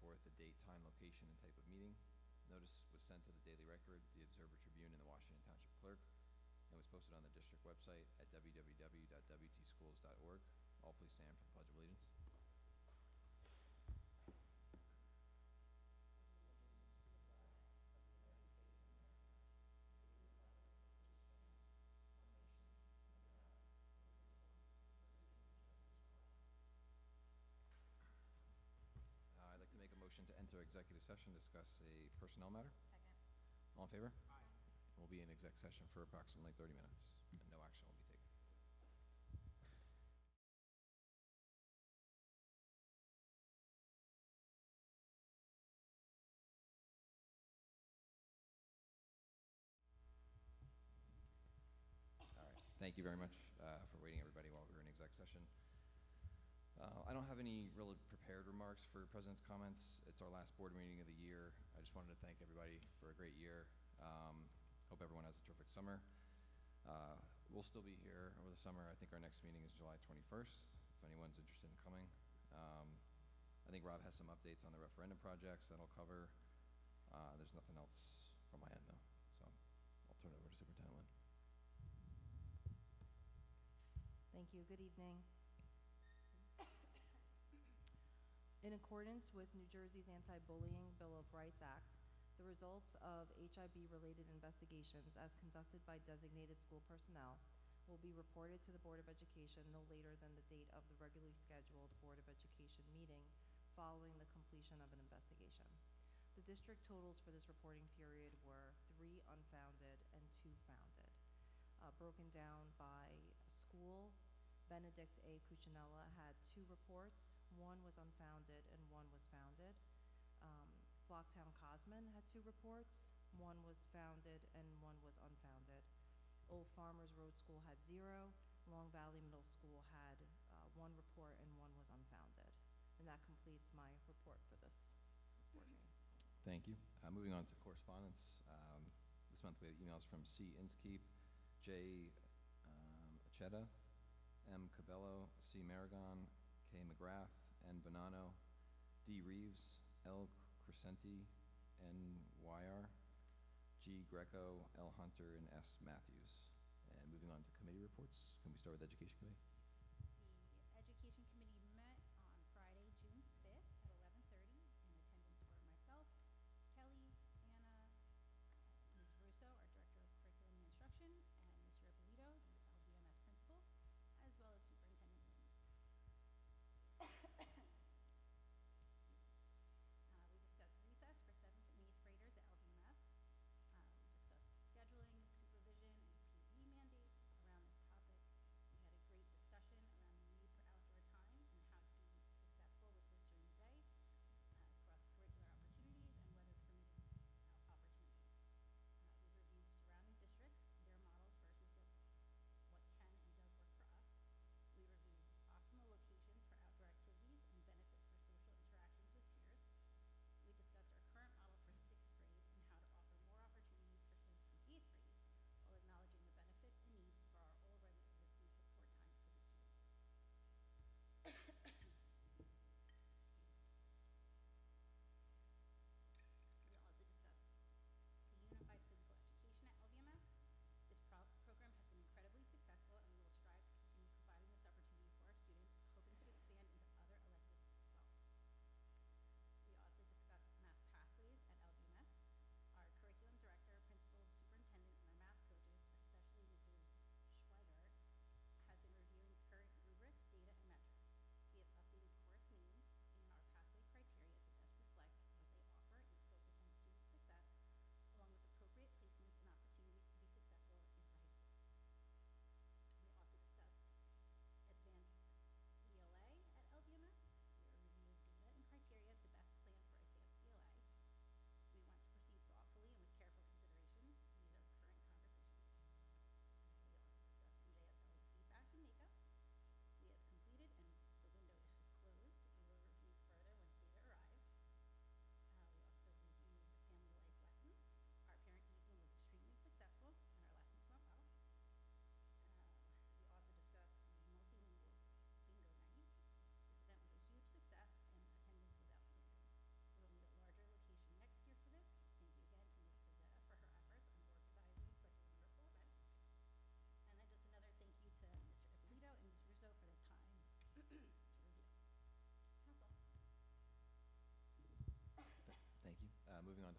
forth the date, time, location, and type of meeting. Notice was sent to the Daily Record, the Observer Tribune, and the Washington Township Clerk, and was posted on the district website at www.wtschools.org. All please stand for the Pledge of Allegiance. I'd like to make a motion to enter executive session, discuss a personnel matter. Second. All in favor? Aye. We'll be in exec session for approximately 30 minutes, and no action will be taken. All right. Thank you very much for waiting, everybody, while we were in exec session. I don't have any really prepared remarks for President's comments. It's our last board meeting of the year. I just wanted to thank everybody for a great year. Hope everyone has a terrific summer. We'll still be here over the summer. I think our next meeting is July 21st, if anyone's interested in coming. I think Rob has some updates on the referendum projects that I'll cover. There's nothing else from my end, though, so I'll turn it over to Superintendent Lynn. Thank you. Good evening. In accordance with New Jersey's Anti-Bullying Bill of Rights Act, the results of HIB-related investigations as conducted by designated school personnel will be reported to the Board of Education no later than the date of the regularly scheduled Board of Education meeting following the completion of an investigation. The district totals for this reporting period were 3 unfounded and 2 founded. Broken down by school, Benedict A. Cuccinella had 2 reports. 1 was unfounded and 1 was founded. Flocktown Cosman had 2 reports. 1 was founded and 1 was unfounded. Old Farmers Road School had 0. Long Valley Middle School had 1 report and 1 was unfounded. And that completes my report for this board meeting. Thank you. Moving on to correspondence. This month we have emails from C. Inskeep, J. Acheta, M. Cabello, C. Maragon, K. McGrath, N. Bonanno, D. Reeves, L. Crescenti, N. Wyar, G. Greco, L. Hunter, and S. Matthews. And moving on to committee reports. Can we start with the Education Committee? The Education Committee met on Friday, June 5th at 11:30. In attendance were myself, Kelly, Anna, Ms. Russo, our Director of Curriculum and Instruction, and Mr. Ippolito, the LVMS Principal, as well as Superintendent Lynn. We discussed recess for 7th and 8th graders at LVMS. We discussed scheduling, supervision, and PE mandates around this topic. We had a great discussion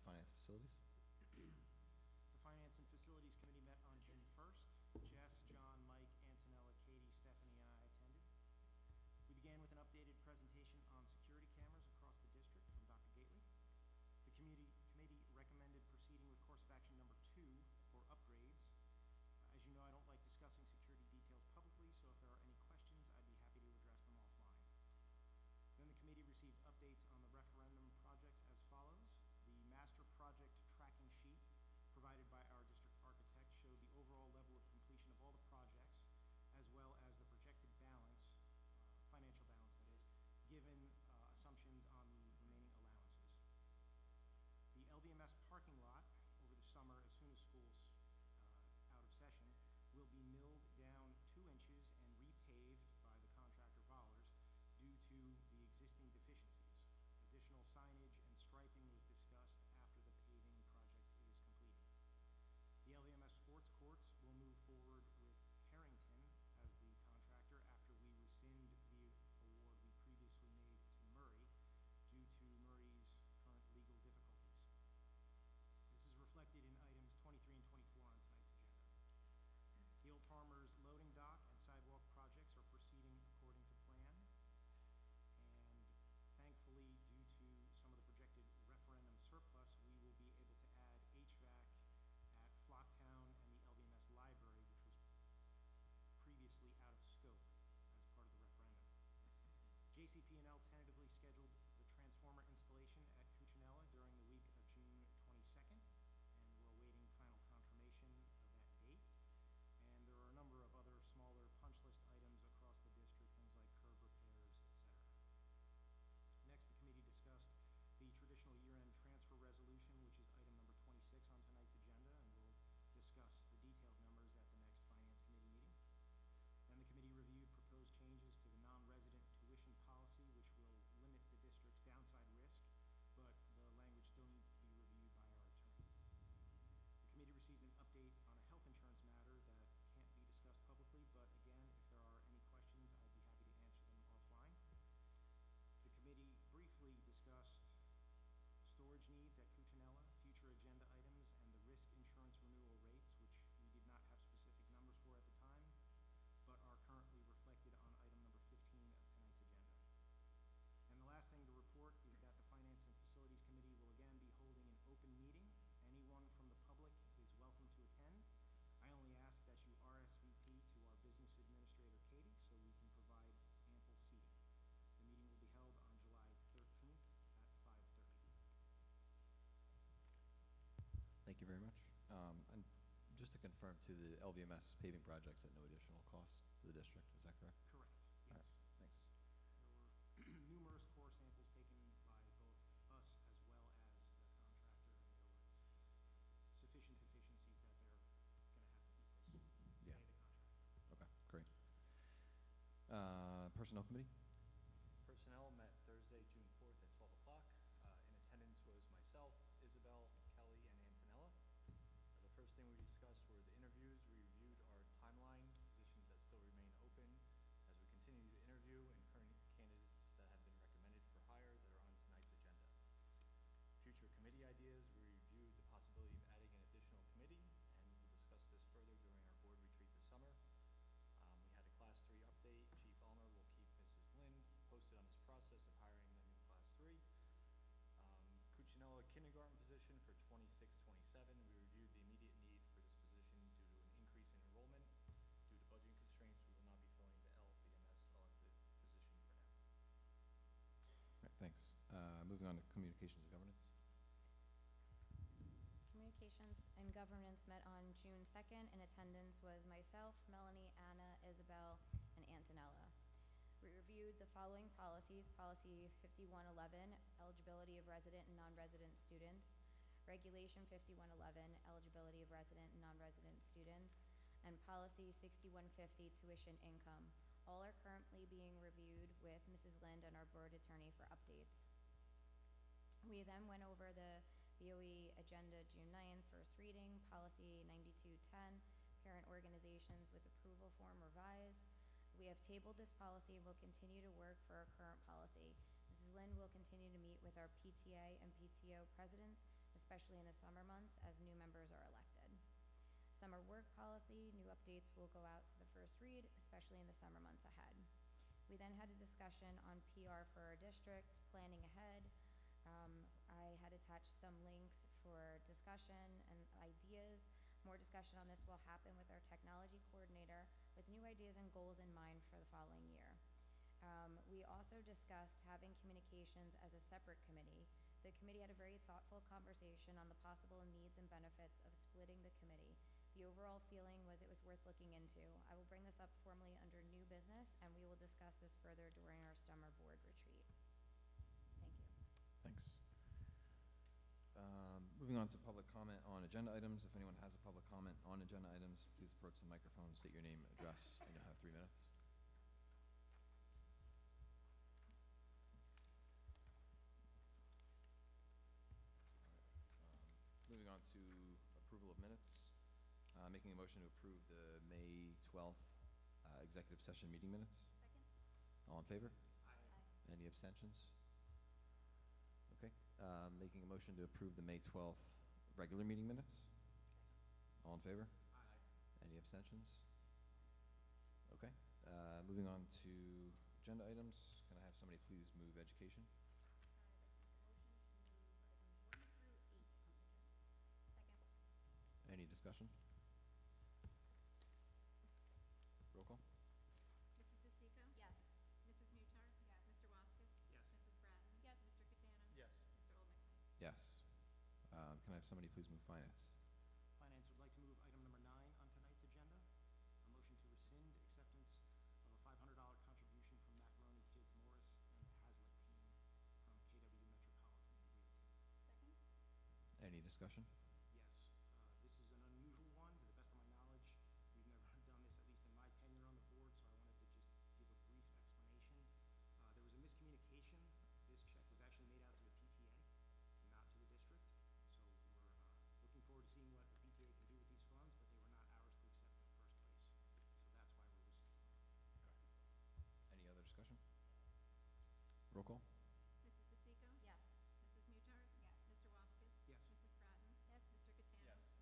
the Finance and Facilities. The Finance and Facilities Committee met on June 1st. Jess, John, Mike, Antonella, Katie, Stephanie, and I attended. We began with an updated presentation on security cameras across the district from Dr. Gately. The committee recommended proceeding with course of action number 2 for upgrades. As you know, I don't like discussing security details publicly, so if there are any questions, I'd be happy to address them offline. Then the committee received updates on the referendum projects as follows. The master project tracking sheet provided by our district architect showed the overall level of completion of all the projects, as well as the projected balance, financial balance that is, given assumptions on the remaining allowances. The LBMS parking lot over the summer, as soon as school's out of session, will be milled down 2 inches and repaved by the contractor Vollers due to the existing deficiencies. Additional signage and striping was discussed after the paving project is completed. The LVMS sports courts will move forward with Harrington as the contractor after we rescind the award we previously made to Murray due to Murray's current legal difficulties. This is reflected in items 23 and 24 on tonight's agenda. The Old Farmers loading dock and sidewalk projects are proceeding according to plan. And thankfully, due to some of the projected referendum surplus, we will be able to add HVAC at Flocktown and the LBMS library, which was previously out of scope as part of the referendum. JCP&L tentatively scheduled the transformer installation at Cuccinella during the week of June 22nd, and we're awaiting final confirmation of that date. And there are a number of other smaller punch list items across the district, things like curb repairs, etc. Next, the committee discussed the traditional year-end transfer resolution, which is item number 26 on tonight's agenda, and we'll discuss the detailed numbers at the next Finance Committee meeting. Then the committee reviewed proposed changes to the non-resident tuition policy, which will limit the district's downside risk, but the language still needs to be reviewed by our attorney. The committee received an update on a health insurance matter that can't be discussed publicly, but again, if there are any questions, I'd be happy to answer them offline. The committee briefly discussed storage needs at Cuccinella, future agenda items, and the risk insurance renewal rates, which we did not have specific numbers for at the time, but are currently reflected on item number 15 of tonight's agenda. And the last thing to report is that the Finance and Facilities Committee will again be holding an open meeting. Anyone from the public is welcome to attend. I only ask that you RSVP to our business administrator, Katie, so we can provide ample seating. The meeting will be held on July 13th at 5:30. Thank you very much. And just to confirm, to the LVMS paving projects at no additional cost to the district, is that correct? Correct, All yes. right, thanks. There were numerous core samples taken by both us as well as the contractor, and there were sufficient deficiencies that they're going to have to pay the contractor. Okay, great. Personnel Committee? Personnel met Thursday, June 4th at 12 o'clock. In attendance was myself, Isabel, Kelly, and Antonella. The first thing we discussed were the interviews. We reviewed our timeline, positions that still remain open as we continue to interview, and current candidates that have been recommended for hire that are on tonight's agenda. Future committee ideas, we reviewed the possibility of adding an additional committee, and we'll discuss this further during our board retreat this summer. We had a Class 3 update. Chief Ulmer will keep Mrs. Lind posted on this process of hiring the new Class 3. Cuccinella kindergarten position for 26-27. We reviewed the immediate need for this position due to an increase in enrollment. Due to budget constraints, we will not be filling the LBMS elective position for now. All right, thanks. Moving on to Communications and Governance. Communications and Governance met on June 2nd. In attendance was myself, Melanie, Anna, Isabel, and Antonella. We reviewed the following policies: Policy 5111, eligibility of resident and non-resident students; Regulation 5111, eligibility of resident and non-resident students; and Policy 6150, tuition income. All are currently being reviewed with Mrs. Lind and our board attorney for updates. We then went over the BOE agenda June 9th, first reading, Policy 9210, parent organizations with approval form revised. We have tabled this policy and will continue to work for our current policy. Mrs. Lind will continue to meet with our PTA and PTO presidents, especially in the summer months as new members are elected. Summer work policy, new updates will go out to the first read, especially in the summer months ahead. We then had a discussion on PR for our district, planning ahead. I had attached some links for discussion and ideas. More discussion on this will happen with our technology coordinator with new ideas and goals in mind for the following year. We also discussed having communications as a separate committee. The committee had a very thoughtful conversation on the possible needs and benefits of splitting the committee. The overall feeling was it was worth looking into. I will bring this up formally under new business, and we will discuss this further during our summer board retreat. Thank you. Thanks. Moving on to public comment on agenda items. If anyone has a public comment on agenda items, please approach the microphone, state your name, address, and you'll have 3 minutes. Moving on to approval of minutes. Making a motion to approve the May 12th executive session meeting minutes. Second? All in favor? Aye. Any abstentions? Okay. Making a motion to approve the May 12th regular meeting minutes. All in favor? Aye. Any abstentions? Okay. Moving on to agenda items. Can I have somebody please move education? I'd like to make a motion to move items 1 through 8 on the agenda. Second. Any discussion? Roll call? Mrs. DeSico? Yes. Mrs. Mutar? Yes. Mr. Waskis? Yes. Mrs. Bratton? Yes. Mr. Catano? Yes. Mr. Oldmixon? Yes. Can I have somebody please move finance? Finance would like to move item number 9 on tonight's agenda. A motion to rescind acceptance of a $500 contribution from Macaroni Kids Morris and the Hazlitt team from KW Metropolitan Media Team. Second? Any discussion? Yes, this is an unusual one, to the best of my knowledge. We've never done this, at least in my tenure on the board, so I wanted to just give a brief explanation. There was a miscommunication. This check was actually made out to the PTA, not to the district. So we're looking forward to seeing what the PTA can do with these funds, but they were not ours to accept in the first place. So that's why we're rescinding. Any other discussion? Roll call? Mrs. DeSico? Yes. Mrs. Mutar? Yes. Mr. Waskis? Yes. Mrs. Bratton? Yes. Mr. Catano? Yes. Mr. Oldmixon?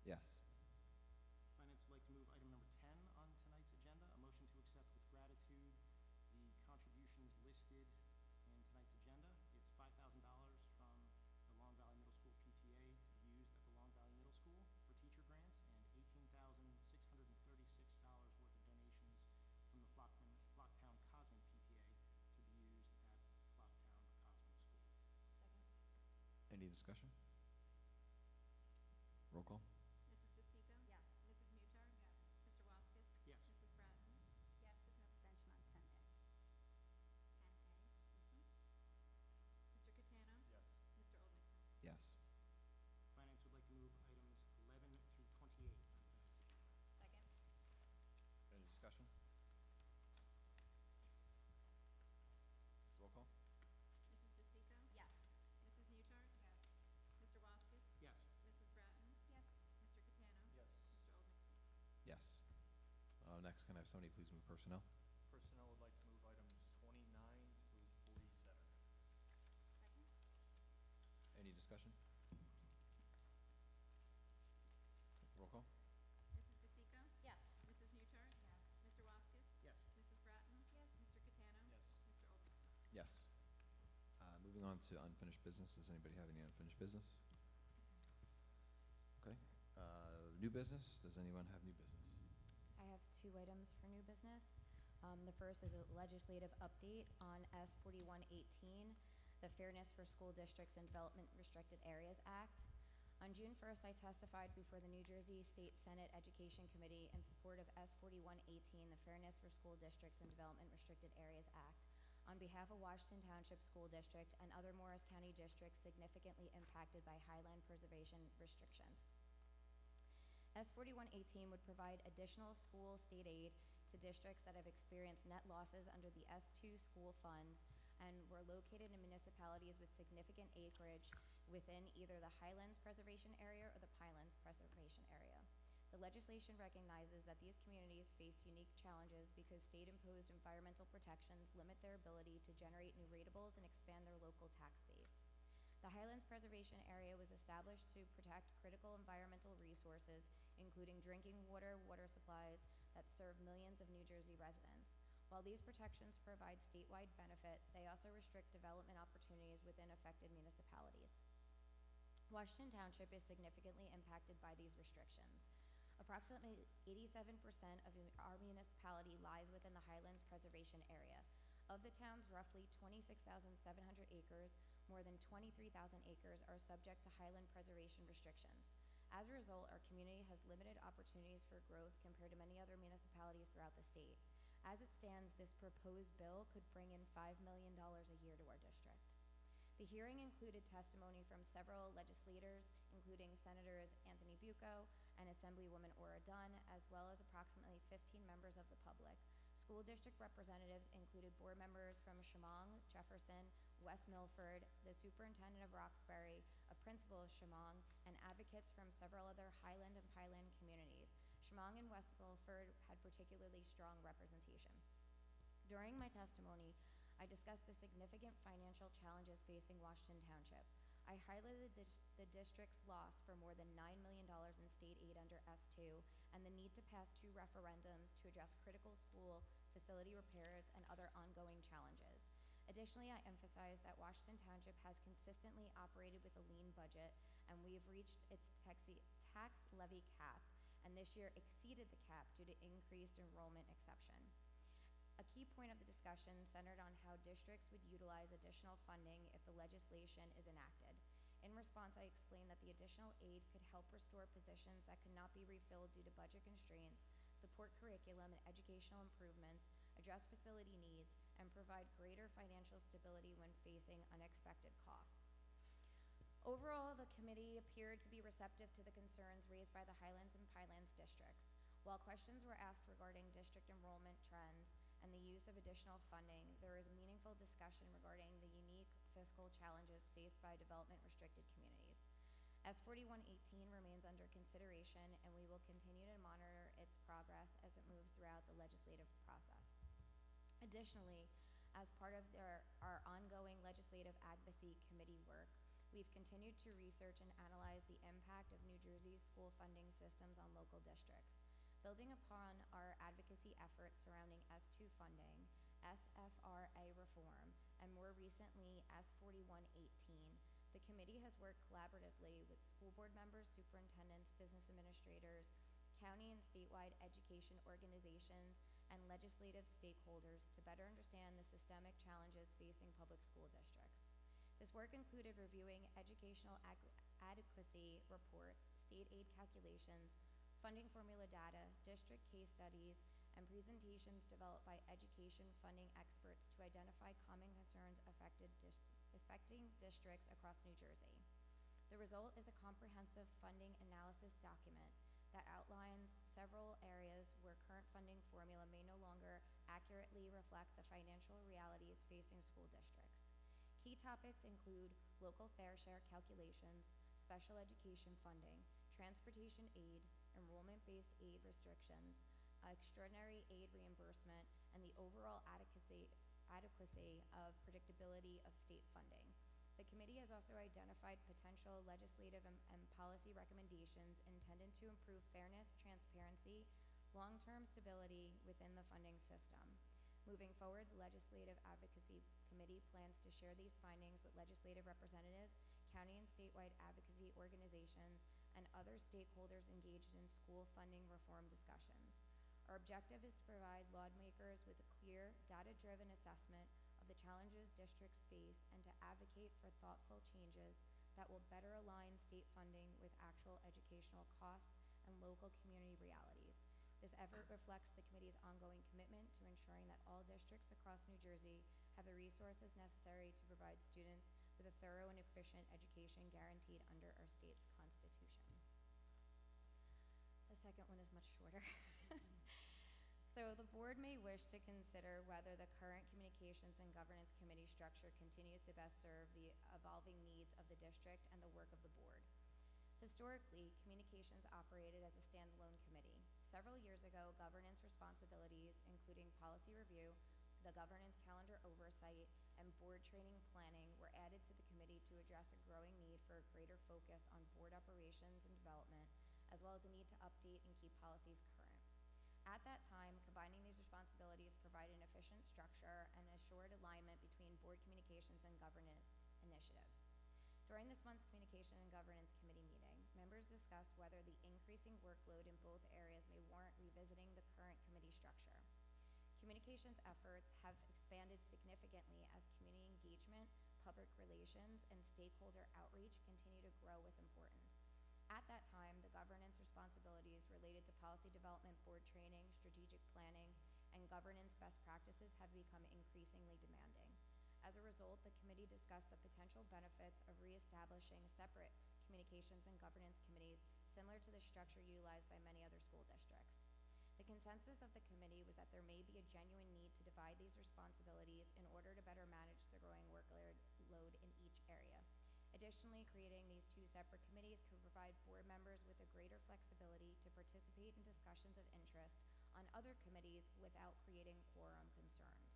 Yes. Finance would like to move item number 10 on tonight's agenda, a motion to accept with gratitude the contributions listed in tonight's agenda. It's $5,000 from the Long Valley Middle School PTA to be used at the Long Valley Middle School for teacher grants, and $18,636 worth of donations from the Flocktown Cosman PTA to be used at Flocktown Cosman School. Second. Any discussion? Roll call? Mrs. DeSico? Yes. Mrs. Mutar? Yes. Mr. Waskis? Yes. Mrs. Bratton? Yes, with an abstention on 10A. 10A? Mr. Catano? Yes. Mr. Oldmixon? Yes. Finance would like to move items 11 through 28 on tonight's agenda. Second. Any discussion? Roll call? Mrs. DeSico? Yes. Mrs. Mutar? Yes. Mr. Waskis? Yes. Mrs. Bratton? Yes. Mr. Catano? Yes. Mr. Oldmixon? Yes. Next, can I have somebody please move personnel? Personnel would like to move items 29 through 47. Second? Any discussion? Roll call? Mrs. DeSico? Yes. Mrs. Mutar? Yes. Mr. Waskis? Yes. Mrs. Bratton? Yes. Mr. Catano? Yes. Mr. Oldmixon? Yes. Moving on to unfinished business. Does anybody have any unfinished business? Okay. New business. Does anyone have new business? I have 2 items for new business. The first is a legislative update on S 4118, the Fairness for School Districts and Development Restricted Areas Act. On June 1st, I testified before the New Jersey State Senate Education Committee in support of S 4118, the Fairness for School Districts and Development Restricted Areas Act, on behalf of Washington Township School District and other Morris County districts significantly impacted by highland preservation restrictions. S 4118 would provide additional school state aid to districts that have experienced net losses under the S2 school funds and were located in municipalities with significant acreage within either the Highlands Preservation Area or the Pinelands Preservation Area. The legislation recognizes that these communities face unique challenges because state-imposed environmental protections limit their ability to generate new ratables and expand their local tax base. The Highlands Preservation Area was established to protect critical environmental resources, including drinking water, water supplies that serve millions of New Jersey residents. While these protections provide statewide benefit, they also restrict development opportunities within affected municipalities. Washington Township is significantly impacted by these restrictions. Approximately 87% of our municipality lies within the Highlands Preservation Area. Of the town's roughly 26,700 acres, more than 23,000 acres are subject to highland preservation restrictions. As a result, our community has limited opportunities for growth compared to many other municipalities throughout the state. As it stands, this proposed bill could bring in $5 million a year to our district. The hearing included testimony from several legislators, including Senators Anthony Bucco and Assemblywoman Ora Dunn, as well as approximately 15 members of the public. School district representatives included board members from Chemung, Jefferson, West Milford, the superintendent of Roxbury, a principal of Chemung, and advocates from several other Highland and Highland communities. Chemung and West Milford had particularly strong representation. During my testimony, I discussed the significant financial challenges facing Washington Township. I highlighted the district's loss for more than $9 million in state aid under S2 and the need to pass 2 referendums to address critical school facility repairs and other ongoing challenges. Additionally, I emphasized that Washington Township has consistently operated with a lean budget, and we have reached its tax levy cap, and this year exceeded the cap due to increased enrollment exception. A key point of the discussion centered on how districts would utilize additional funding if the legislation is enacted. In response, I explained that the additional aid could help restore positions that could not be refilled due to budget constraints, support curriculum and educational improvements, address facility needs, and provide greater financial stability when facing unexpected costs. Overall, the committee appeared to be receptive to the concerns raised by the Highlands and Highlands districts. While questions were asked regarding district enrollment trends and the use of additional funding, there was meaningful discussion regarding the unique fiscal challenges faced by development-restricted communities. S4118 remains under consideration, and we will continue to monitor its progress as it moves throughout the legislative process. Additionally, as part of our ongoing legislative advocacy committee work, we've continued to research and analyze the impact of New Jersey's school funding systems on local districts. Building upon our advocacy efforts surrounding S2 funding, SFRA reform, and more recently S4118, the committee has worked collaboratively with school board members, superintendents, business administrators, county and statewide education organizations, and legislative stakeholders to better understand the systemic challenges facing public school districts. This work included reviewing educational adequacy reports, state aid calculations, funding formula data, district case studies, and presentations developed by education funding experts to identify common concerns affecting districts across New Jersey. The result is a comprehensive funding analysis document that outlines several areas where current funding formula may no longer accurately reflect the financial realities facing school districts. Key topics include local fair share calculations, special education funding, transportation aid, enrollment-based aid restrictions, extraordinary aid reimbursement, and the overall adequacy of predictability of state funding. The committee has also identified potential legislative and policy recommendations intended to improve fairness, transparency, long-term stability within the funding system. Moving forward, the Legislative Advocacy Committee plans to share these findings with legislative representatives, county and statewide advocacy organizations, and other stakeholders engaged in school funding reform discussions. Our objective is to provide lawmakers with a clear, data-driven assessment of the challenges districts face and to advocate for thoughtful changes that will better align state funding with actual educational costs and local community realities. This effort reflects the committee's ongoing commitment to ensuring that all districts across New Jersey have the resources necessary to provide students with a thorough and efficient education guaranteed under our state's constitution. The second one is much shorter. So the board may wish to consider whether the current Communications and Governance Committee structure continues to best serve the evolving needs of the district and the work of the board. Historically, Communications operated as a standalone committee. Several years ago, governance responsibilities, including policy review, the governance calendar oversight, and board training planning were added to the committee to address address a growing need for a greater focus on board operations and development, as well as a need to update and keep policies current. At that time, combining these responsibilities provided an efficient structure and assured alignment between board communications and governance initiatives. During this month's Communication and Governance Committee meeting, members discussed whether the increasing workload in both areas may warrant revisiting the current committee structure. Communications efforts have expanded significantly as community engagement, public relations, and stakeholder outreach continue to grow with importance. At that time, the governance responsibilities related to policy development, board training, strategic planning, and governance best practices have become increasingly demanding. As a result, the committee discussed the potential benefits of reestablishing separate communications and governance committees similar to the structure utilized by many other school districts. The consensus of the committee was that there may be a genuine need to divide these responsibilities in order to better manage the growing workload in each area. Additionally, creating these two separate committees could provide board members with a greater flexibility to participate in discussions of interest on other committees without creating quorum concerns.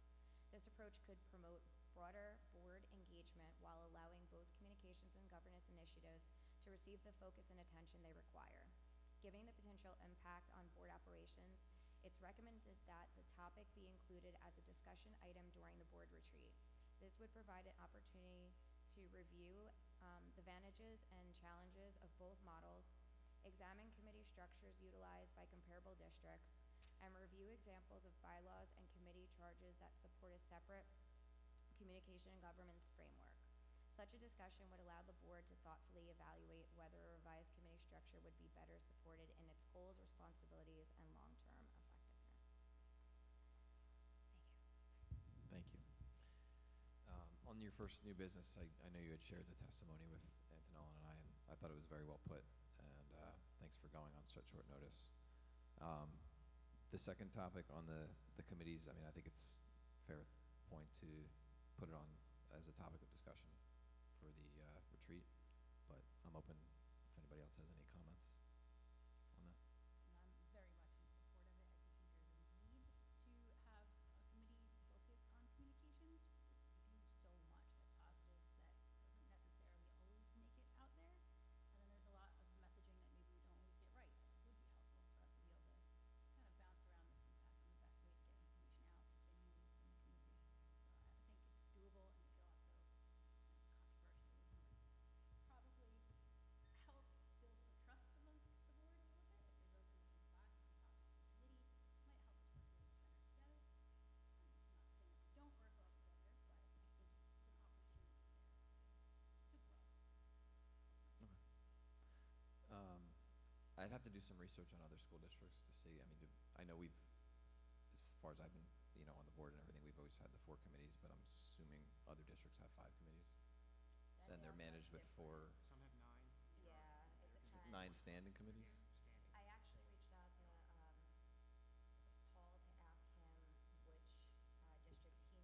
This approach could promote broader board engagement while allowing both communications and governance initiatives to receive the focus and attention they require. Given the potential impact on board operations, it's recommended that the topic be included as a discussion item during the board retreat. This would provide an opportunity to review the advantages and challenges of both models, examine committee structures utilized by comparable districts, and review examples of bylaws and committee charges that support a separate communication and governance framework. Such a discussion would allow the board to thoughtfully evaluate whether a revised committee structure would be better supported in its goals, responsibilities, and long-term effectiveness. Thank you. Thank you. On your first new business, I know you had shared the testimony with Antonella and I thought it was very well put, and thanks for going on such short notice. The second topic on the committees, I mean, I think it's a fair point to put it on as a topic of discussion for the retreat, but I'm open if anybody else has any comments on that. And I'm very much in support of it. I do think there's a need to have a committee focused on communications. We do so much that's positive that doesn't necessarily always make it out there. And then there's a lot of messaging that maybe we don't always get right. That would be helpful for us to be able to kind of bounce around the feedback on the best way to get information out to families and the community. So I think it's doable, and it could also, controversially, probably help build some trust amongst the board a little bit. If there's openings in spots, we can talk about the committee. Might help us work a little better together. I'm not saying that we don't work well together, but I think it's an opportunity there to grow. Okay. I'd have to do some research on other school districts to see. I mean, I know we've, as far as I've been, on the board and everything, we've always had the 4 committees, but I'm assuming other districts have 5 committees. That And they're also managed with different. 4, Some have 9. Yeah, it is it depends. 9 standing committees? Standing. I actually reached out to Paul to ask him which districts he knew, and I asked him to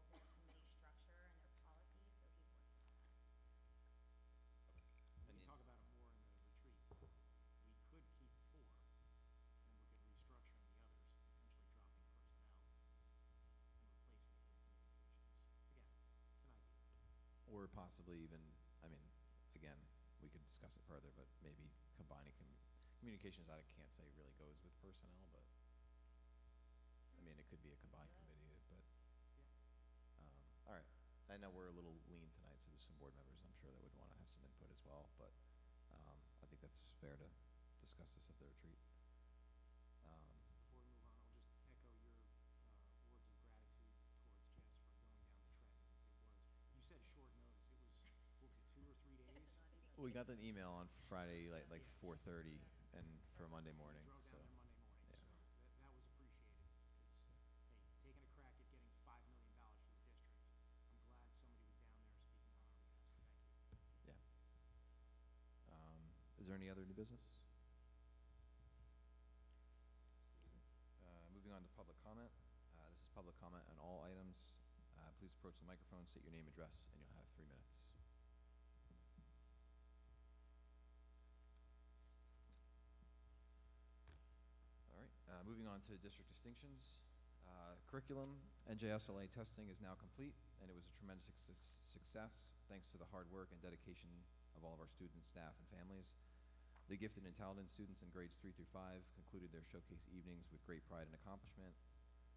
pull their committee structure and their policies, so he's working on that. We can talk about it more in the retreat. We could keep 4 and look at restructuring the others, potentially dropping personnel and replacing it with communications. Again, it's an idea. Or possibly even, I mean, again, we could discuss it further, but maybe combining communications, I can't say really goes with personnel, but, I mean, it could be a combined committee, but, Yeah. all right. I know we're a little lean tonight, so there's some board members I'm sure that would want to have some input as well, but I think that's fair to discuss this at the retreat. Before we move on, I'll just echo your words of gratitude towards Jess for going down the trek. You said short notice. It was, what was it, 2 or 3 days? We got an email on Friday, like 4:30, and for Monday morning, You drove so. down there Monday morning, yeah. so that was appreciated. Because, hey, taking a crack at getting $5 million for the district, I'm glad somebody was down there speaking on our behalf, so thank you. Yeah. Is there any other new business? Moving on to public comment. This is public comment on all items. Please approach the microphone, state your name, address, and you'll have 3 minutes. All right, moving on to district distinctions. Curriculum, NJSLA testing is now complete, and it was a tremendous success. thanks to the hard work and dedication of all of our students, staff, and families. The gifted and talented students in grades 3 through 5 concluded their showcase evenings with great pride and accomplishment,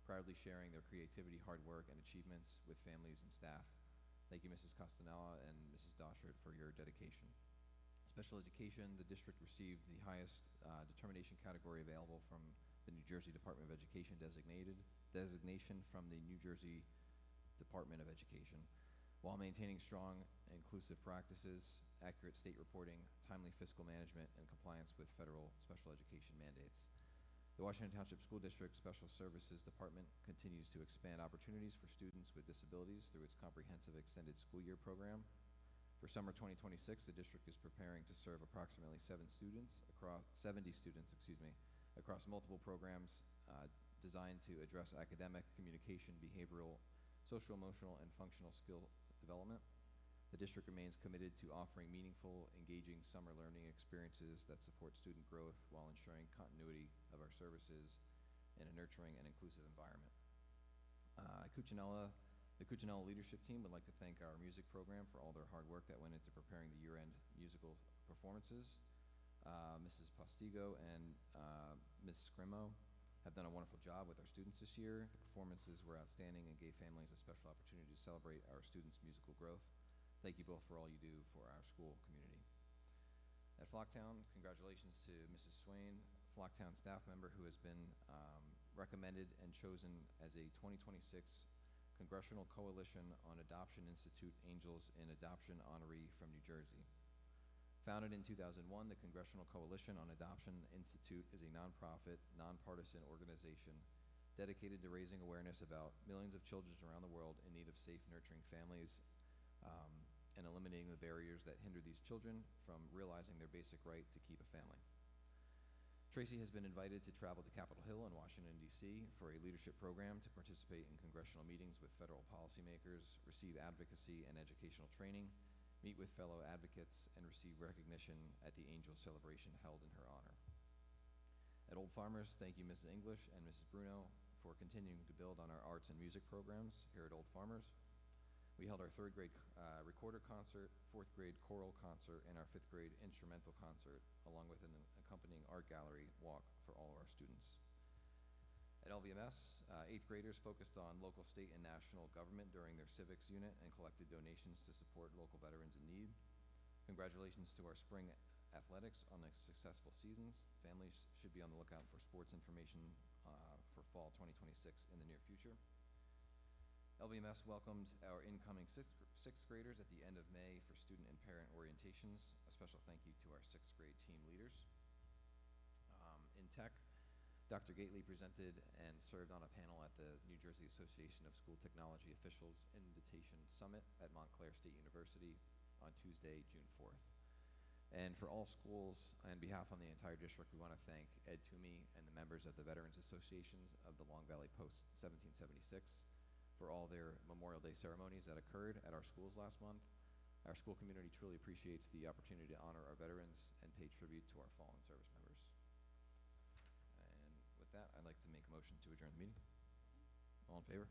proudly sharing their creativity, hard work, and achievements with families and staff. Thank you, Mrs. Castanella and Mrs. Doshert, for your dedication. Special education, the district received the highest determination category available from the New Jersey Department of Education designation from the New Jersey Department of Education, while maintaining strong and inclusive practices, accurate state reporting, timely fiscal management, and compliance with federal special education mandates. The Washington Township School District Special Services Department continues to expand opportunities for students with disabilities through its comprehensive extended school year program. For summer 2026, the district is preparing to serve approximately 70 students across multiple programs designed to address academic, communication, behavioral, social, emotional, and functional skill development. The district remains committed to offering meaningful, engaging summer learning experiences that support student growth while ensuring continuity of our services in a nurturing and inclusive environment. The Cuccinella leadership team would like to thank our music program for all their hard work that went into preparing the year-end musical performances. Mrs. Postigo and Ms. Scrimo have done a wonderful job with our students this year. The performances were outstanding and gave families a special opportunity to celebrate our students' musical growth. Thank you both for all you do for our school community. At Flocktown, congratulations to Mrs. Swain, Flocktown staff member who has been recommended and chosen as a 2026 Congressional Coalition on Adoption Institute Angels in Adoption honoree from New Jersey. Founded in 2001, the Congressional Coalition on Adoption Institute is a nonprofit, nonpartisan organization dedicated to raising awareness about millions of children around the world in need of safe, nurturing families, and eliminating the barriers that hinder these children from realizing their basic right to keep a family. Tracy has been invited to travel to Capitol Hill in Washington, D.C. for a leadership program to participate in congressional meetings with federal policymakers, receive advocacy and educational training, meet with fellow advocates, and receive recognition at the Angel Celebration held in her honor. At Old Farmers, thank you Mrs. English and Mrs. Bruno for continuing to build on our arts and music programs here at Old Farmers. We held our 3rd grade recorder concert, 4th grade choral concert, and our 5th grade instrumental concert, along with an accompanying art gallery walk for all of our students. At LVMS, 8th graders focused on local, state, and national government during their civics unit and collected donations to support local veterans in need. Congratulations to our spring athletics on the successful seasons. Families should be on the lookout for sports information for fall 2026 in the near future. LVMS welcomed our incoming sixth graders at the end of May for student and parent orientations. A special thank you to our 6th grade team leaders. In tech, Dr. Gately presented and served on a panel at the New Jersey Association of School Technology Officials Invitation Summit at Montclair State University on Tuesday, June 4th. And for all schools, on behalf of the entire district, we want to thank Ed Toomey and the members of the Veterans Associations of the Long Valley Post 1776 for all their Memorial Day ceremonies that occurred at our schools last month. Our school community truly appreciates the opportunity to honor our veterans and pay tribute to our fallen service members. And with that, I'd like to make a motion to adjourn the meeting. All in favor?